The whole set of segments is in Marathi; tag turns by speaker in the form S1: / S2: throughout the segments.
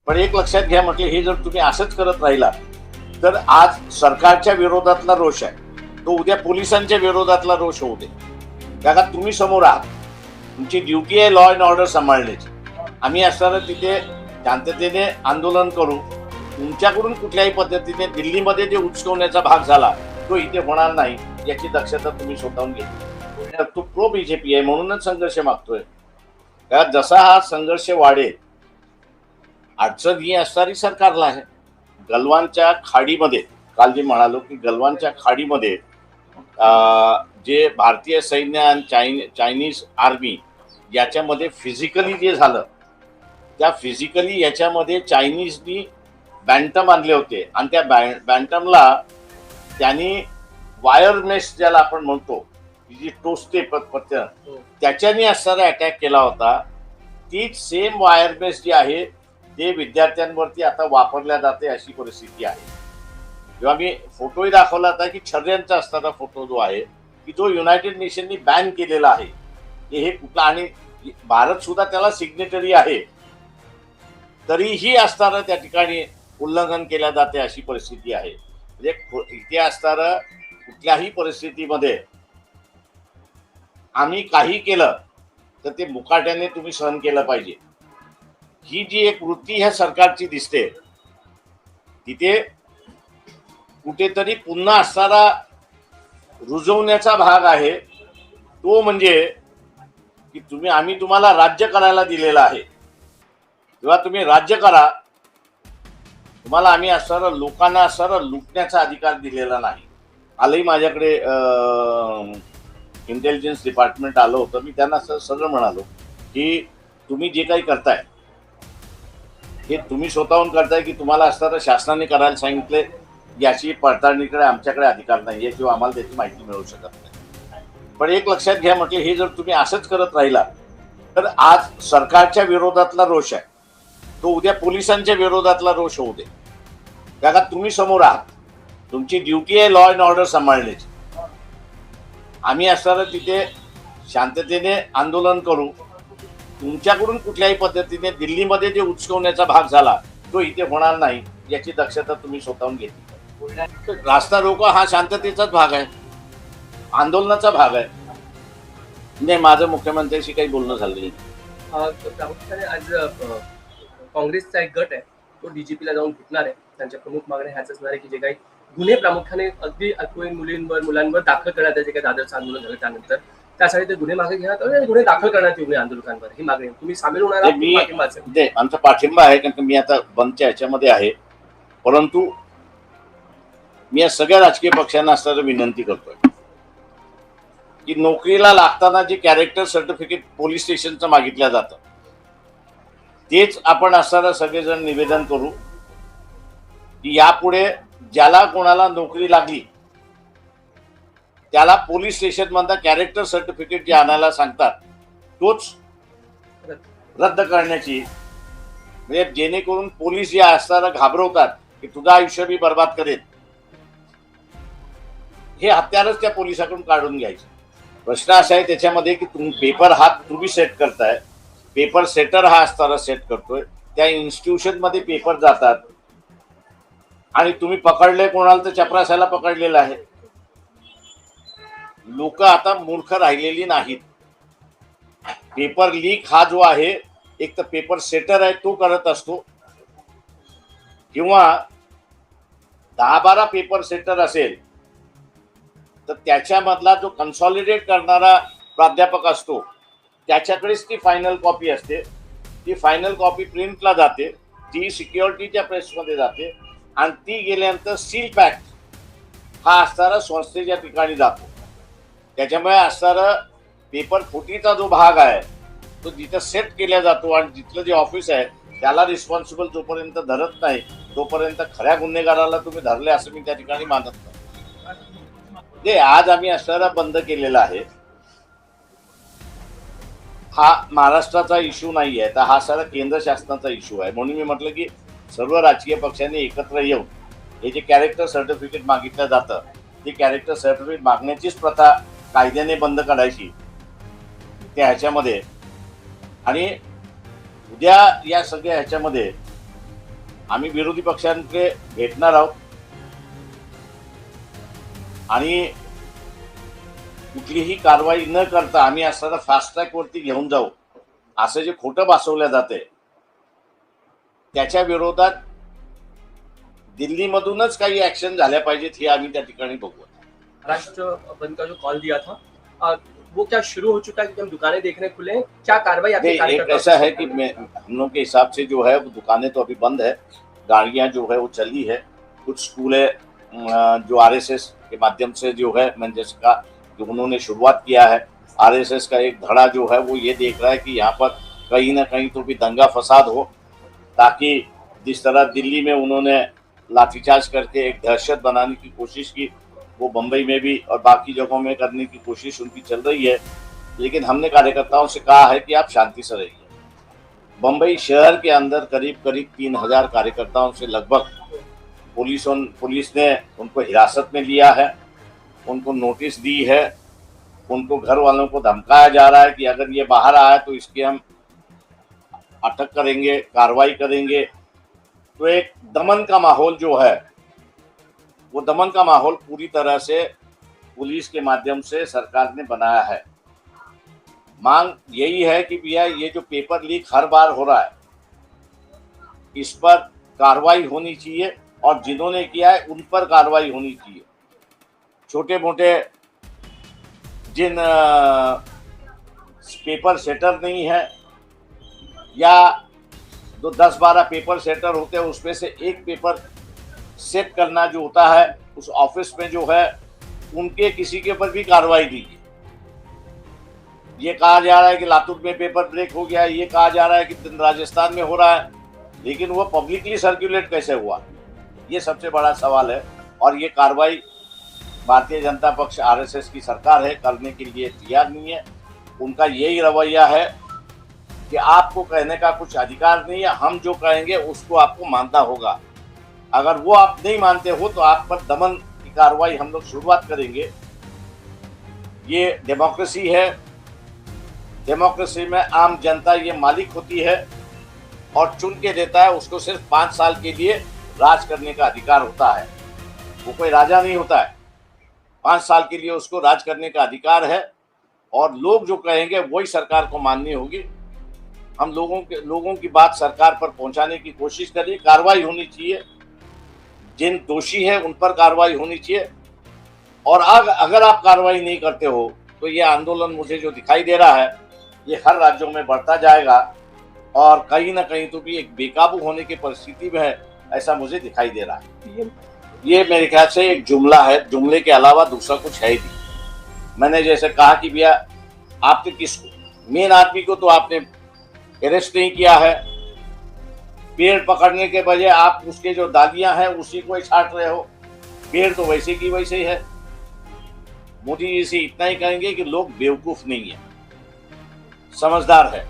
S1: पण एक लक्षात घ्या म्हटलं, हे जर तुम्ही असंच करत राहिला तर आज सरकारच्या विरोधातला रोष आहे तो उद्या पोलिसांच्या विरोधातला रोष होऊ दे. कारण तुम्ही समोर आहात, तुमची ड्युटी आहे लॉ अँड ऑर्डर सांभाळण्याची. आम्ही असताना तिथे शांततेने आंदोलन करू. तुमच्याकडून कुठल्याही पद्धतीने दिल्लीमध्ये जे उचकवण्याचा भाग झाला तो इथे होणार नाही याची दक्षता तुम्ही स्वतःहून घेतली. तो प्रो बीजेपी आहे म्हणूनच संघर्ष मागतोय. कारण जसा हा संघर्ष वाढेल, अडचण ही असणारी सरकारला आहे. गलवानच्या खाडीमध्ये काल जे म्हणालो की गलवानच्या खाडीमध्ये जे भारतीय सैन्य आणि चायनीज आर्मी याच्यामध्ये फिजिकली जे झालं, त्या फिजिकली याच्यामध्ये चायनीजनी बॅन्टम आणले होते आणि त्या बॅन्टमला त्यांनी वायर मेश ज्याला आपण म्हणतो जी टोचते त्याच्याने असणारा अटॅक केला होता. तीच सेम वायर मेश जी आहे ते विद्यार्थ्यांवरती आता वापरल्या जाते अशी परिस्थिती आहे. जेव्हा मी फोटोही दाखवला होता की छर्यांचा असणारा फोटो जो आहे की जो युनायटेड नेशननी बॅन केलेला आहे, हे कुठला, आणि भारत सुद्धा त्याला सिग्नेटरी आहे, तरीही असणारं त्या ठिकाणी उल्लंघन केल्या जाते अशी परिस्थिती आहे. म्हणजे इथे असणारं कुठल्याही परिस्थितीमध्ये आम्ही काही केलं तर ते मुकाट्याने तुम्ही सहन केलं पाहिजे. ही जी एक वृत्ती ह्या सरकारची दिसते, तिथे कुठेतरी पुन्हा असणारा रुजवण्याचा भाग आहे तो म्हणजे की आम्ही तुम्हाला राज्य करायला दिलेलं आहे, तेव्हा तुम्ही राज्य करा. तुम्हाला आम्ही असणारं लोकांना असणारं लुटण्याचा अधिकार दिलेला नाही. आलंही माझ्याकडे इंटेलिजन्स डिपार्टमेंट आलं होतं. मी त्यांना सरळ म्हणालो की तुम्ही जे काही करताय हे तुम्ही स्वतःहून करताय की तुम्हाला असणारं शासनाने करायला सांगितले याची पडताळणीकडे आमच्याकडे अधिकार नाही आहे किंवा आम्हाला त्याची माहिती मिळू शकत नाही. पण एक लक्षात घ्या म्हटलं, हे जर तुम्ही असंच करत राहिला तर आज सरकारच्या विरोधातला रोष आहे तो उद्या पोलिसांच्या विरोधातला रोष होऊ दे. कारण तुम्ही समोर आहात, तुमची ड्युटी आहे लॉ अँड ऑर्डर सांभाळण्याची. आम्ही असताना तिथे शांततेने आंदोलन करू. तुमच्याकडून कुठल्याही पद्धतीने दिल्लीमध्ये जे उचकवण्याचा भाग झाला तो इथे होणार नाही याची दक्षता तुम्ही स्वतःहून घेतली. रास्ता रोको हा शांततेचाच भाग आहे, आंदोलनाचा भाग आहे. नाही, माझं मुख्यमंत्र्यांशी काही बोलणं झालं नाही.
S2: प्रामुख्याने आज काँग्रेसचा एक गट आहे तो डीजीपीला जाऊन भेटणार आहे. त्यांच्या प्रमुख मागण्या ह्याच असणार आहे की जे काही गुन्हे प्रामुख्याने अगदी अल्पवयीन मुलांवर दाखल करण्यात, जे काही दादरचं आंदोलन झालं त्यानंतर त्यासाठी ते गुन्हे मागे घेण्यात आले आणि गुन्हे दाखल करण्यात येऊ नये आंदोलकांवर, ही मागणी. तुम्ही सामील होणार आहात?
S1: आमचा पाठिंबा आहे, कारण मी आता बंदच्या ह्याच्यामध्ये आहे. परंतु मी या सगळ्या राजकीय पक्षांना असणारी विनंती करतोय की नोकरीला लागताना जे कॅरेक्टर सर्टिफिकेट पोलीस स्टेशनचं मागितलं जातं तेच आपण असणारं सगळेजण निवेदन करू की यापुढे ज्याला कोणाला नोकरी लागली त्याला पोलीस स्टेशन मधला कॅरेक्टर सर्टिफिकेट जे आणायला सांगतात तोच रद्द करण्याची, म्हणजे जेणेकरून पोलीस या असणारा घाबरवतात की तुझं आयुष्य मी बर्बाद करेन, हे हत्यारच त्या पोलिसाकडून काढून घ्यायचं. प्रश्न असा आहे त्याच्यामध्ये की पेपर हा तुम्ही सेट करताय, पेपर सेटर हा असताना सेट करतोय, त्या इन्स्टिट्यूशन मध्ये पेपर जातात आणि तुम्ही पकडले कोणाला तर चपराशाला पकडलेलं आहे. लोक आता मूर्ख राहिलेली नाहीत. पेपर लीक हा जो आहे, एक तर पेपर सेटर आहे तो करत असतो, किंवा 10-12 पेपर सेटर असेल तर त्याच्यामधला जो कन्सॉलिडेट करणारा प्राध्यापक असतो त्याच्याकडेच ती फायनल कॉपी असते. ती फायनल कॉपी प्रिंटला जाते, ती सिक्युरिटीच्या प्रेसमध्ये जाते आणि ती गेल्यानंतर सील पॅक हा असणारा संस्थेच्या ठिकाणी जातो. त्याच्यामुळे असणारा पेपर फुटीचा जो भाग आहे तो जिथं सेट केला जातो आणि जिथलं जे ऑफिस आहे त्याला रिस्पॉन्सिबल जोपर्यंत धरत नाही तोपर्यंत खऱ्या गुन्हेगाराला तुम्ही धरले असं मी त्या ठिकाणी मानत नाही. आज आम्ही असणारा बंद केलेला आहे, हा महाराष्ट्राचा इश्यू नाही आहे, तर हा सारा केंद्र शासनाचा इश्यू आहे. म्हणून मी म्हटलं की सर्व राजकीय पक्षांनी एकत्र येऊन हे जे कॅरेक्टर सर्टिफिकेट मागितलं जातं ते कॅरेक्टर सर्टिफिकेट मागण्याचीच प्रथा कायद्याने बंद करायची त्या ह्याच्यामध्ये. आणि उद्या या सगळ्या ह्याच्यामध्ये आम्ही विरोधी पक्षांकडे भेटणार आहोत आणि कुठलीही कारवाई न करता आम्ही असताना फास्ट ट्रॅक वरती घेऊन जाऊ असं जे खोटं भासवलं जाते त्याच्या विरोधात दिल्लीमधूनच काही ऍक्शन झाल्या पाहिजेत हे आम्ही त्या ठिकाणी बघू।
S2: राष्ट्र बंद का जो कॉल दिया था वो क्या शुरू हो चुका है कि हम दुकानें देखने खुले हैं? क्या कार्रवाई आपके
S1: नहीं, एक
S2: कार्यकर्ताओं
S1: ऐसा है
S2: से
S1: कि हम लोग के हिसाब से जो है वो दुकानें तो अभी बंद है, गाड़ियां जो है वो चली है, कुछ स्कूलें जो आरएसएस के माध्यम से जो है मैंने जैसे कहा जो उन्होंने शुरुआत किया है, आरएसएस का एक धड़ा जो है वो ये देख रहा है कि यहाँ पर कहीं ना कहीं तो भी दंगा फसाद हो, ताकि जिस तरह दिल्ली में उन्होंने लाठीचार्ज करके एक दहशत बनाने की कोशिश की वो बम्बई में भी और बाकी जगहों में करने की कोशिश उनकी चल रही है। लेकिन हमने कार्यकर्ताओं से कहा है कि आप शांति से रहिए। बम्बई शहर के अंदर करीब करीब 3000 कार्यकर्ताओं से लगभग पुलिस ने उनको हिरासत में लिया है, उनको नोटिस दी है, उनको घर वालों को धमकाया जा रहा है कि अगर ये बाहर आया तो इसके हम अटक करेंगे, कार्रवाई करेंगे। तो एक दमन का माहौल जो है वो दमन का माहौल पूरी तरह से पुलिस के माध्यम से सरकार ने बनाया है। मांग यही है कि भैया ये जो पेपर लीक हर बार हो रहा है इस पर कार्रवाई होनी चाहिए और जिन्होंने किया है उन पर कार्रवाई होनी चाहिए। छोटे मोटे जिन पेपर सेटर नहीं है या जो 10-12 पेपर सेटर होते हैं उसमें से एक पेपर सेट करना जो होता है उस ऑफिस में जो है उनके किसी के ऊपर भी कार्रवाई कीजिए। ये कहा जा रहा है कि लातूर में पेपर ब्रेक हो गया, ये कहा जा रहा है कि राजस्थान में हो रहा है, लेकिन वो पब्लिकली सर्कुलेट कैसे हुआ, ये सबसे बड़ा सवाल है। और ये कार्रवाई भारतीय जनता पक्ष आरएसएस की सरकार है करने के लिए तैयार नहीं है। उनका यही रवैया है कि आपको कहने का कुछ अधिकार नहीं है, हम जो कहेंगे उसको आपको मानना होगा। अगर वो आप नहीं मानते हो तो आप पर दमन की कार्रवाई हम लोग शुरुआत करेंगे। ये डेमोक्रेसी है, डेमोक्रेसी में आम जनता ये मालिक होती है और चुन के देता है, उसको सिर्फ 5 साल के लिए राज करने का अधिकार होता है। वो कोई राजा नहीं होता है, 5 साल के लिए उसको राज करने का अधिकार है और लोग जो कहेंगे वही सरकार को माननी होगी। हम लोगों की बात सरकार पर पहुंचाने की कोशिश करें, कार्रवाई होनी चाहिए, जिन दोषी है उन पर कार्रवाई होनी चाहिए। और अगर आप कार्रवाई नहीं करते हो तो ये आंदोलन मुझे जो दिखाई दे रहा है ये हर राज्यों में बढ़ता जाएगा और कहीं ना कहीं तो भी एक बेकाबू होने की परिस्थिति में है, ऐसा मुझे दिखाई दे रहा है। ये मेरे ख्याल से एक जुमला है, जुमले के अलावा दूसरा कुछ है ही नहीं। मैंने जैसे कहा कि भैया आपने किसको, मेन आदमी को तो आपने अरेस्ट नहीं किया है, पेड़ पकड़ने के बजाय आप उसके जो डालियां हैं उसी को छाट रहे हो, पेड़ तो वैसे की वैसे ही है। मोदी जी से इतना ही कहेंगे कि लोग बेवकूफ नहीं है, समझदार है,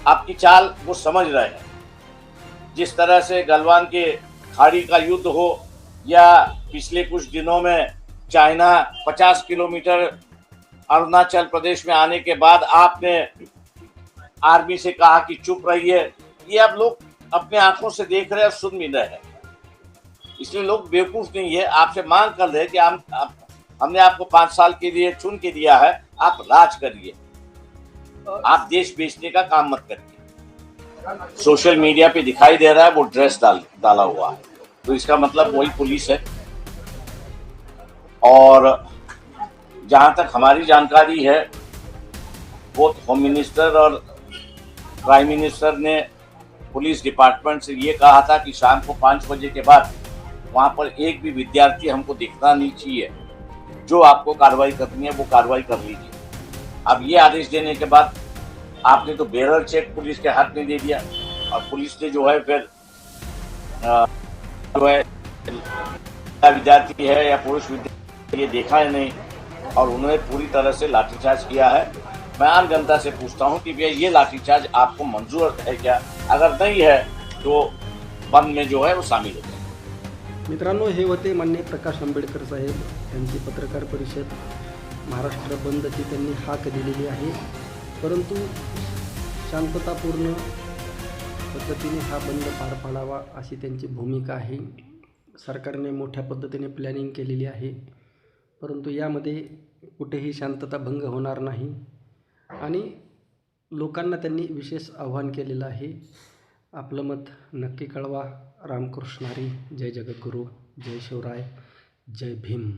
S1: आपकी चाल वो समझ रहे हैं। जिस तरह से गलवान के खाड़ी का युद्ध हो या पिछले कुछ दिनों में चाइना 50 किलोमीटर अरुणाचल प्रदेश में आने के बाद आपने आर्मी से कहा कि चुप रहिए, ये अब लोग अपने आंखों से देख रहे हैं और सुन भी रहे हैं। इसलिए लोग बेवकूफ नहीं है, आपसे मांग कर रहे हैं कि हमने आपको 5 साल के लिए चुन के दिया है, आप राज करिए, आप देश बेचने का काम मत करिए। सोशल मीडिया पे दिखाई दे रहा है वो ड्रेस डाला हुआ है, तो इसका मतलब वही पुलिस है। और जहां तक हमारी जानकारी है वो होम मिनिस्टर और प्राइम मिनिस्टर ने पुलिस डिपार्टमेंट से ये कहा था कि शाम को 5 बजे के बाद वहां पर एक भी विद्यार्थी हमको दिखना नहीं चाहिए, जो आपको कार्रवाई करनी है वो कार्रवाई कर लीजिए। अब ये आदेश देने के बाद आपने तो बैरल चेक पुलिस के हाथ में दे दिया और पुलिस ने जो है फिर जो है विद्यार्थी है या पुरुष विद्यार्थी ये देखा है नहीं और उन्होंने पूरी तरह से लाठीचार्ज किया है। मैं आम जनता से पूछता हूं कि भैया ये लाठीचार्ज आपको मंजूर है क्या? अगर नहीं है तो बंद में जो है वो शामिल हो जाए।
S3: मित्रांनो, हे होते माननीय प्रकाश आंबेडकर साहेब यांची पत्रकार परिषद। महाराष्ट्र बंदची त्यांनी हाक दिलेली आहे, परंतु शांततापूर्ण पद्धतीने हा बंद पार पाडावा अशी त्यांची भूमिका आहे. सरकारने मोठ्या पद्धतीने प्लॅनिंग केलेली आहे, परंतु यामध्ये कुठेही शांतता भंग होणार नाही आणि लोकांना त्यांनी विशेष आव्हान केलेलं आहे. आपलं मत नक्की कळवा. रामकृष्ण हरी. जय जगद्गुरू. जय शिवराय. जय भीम.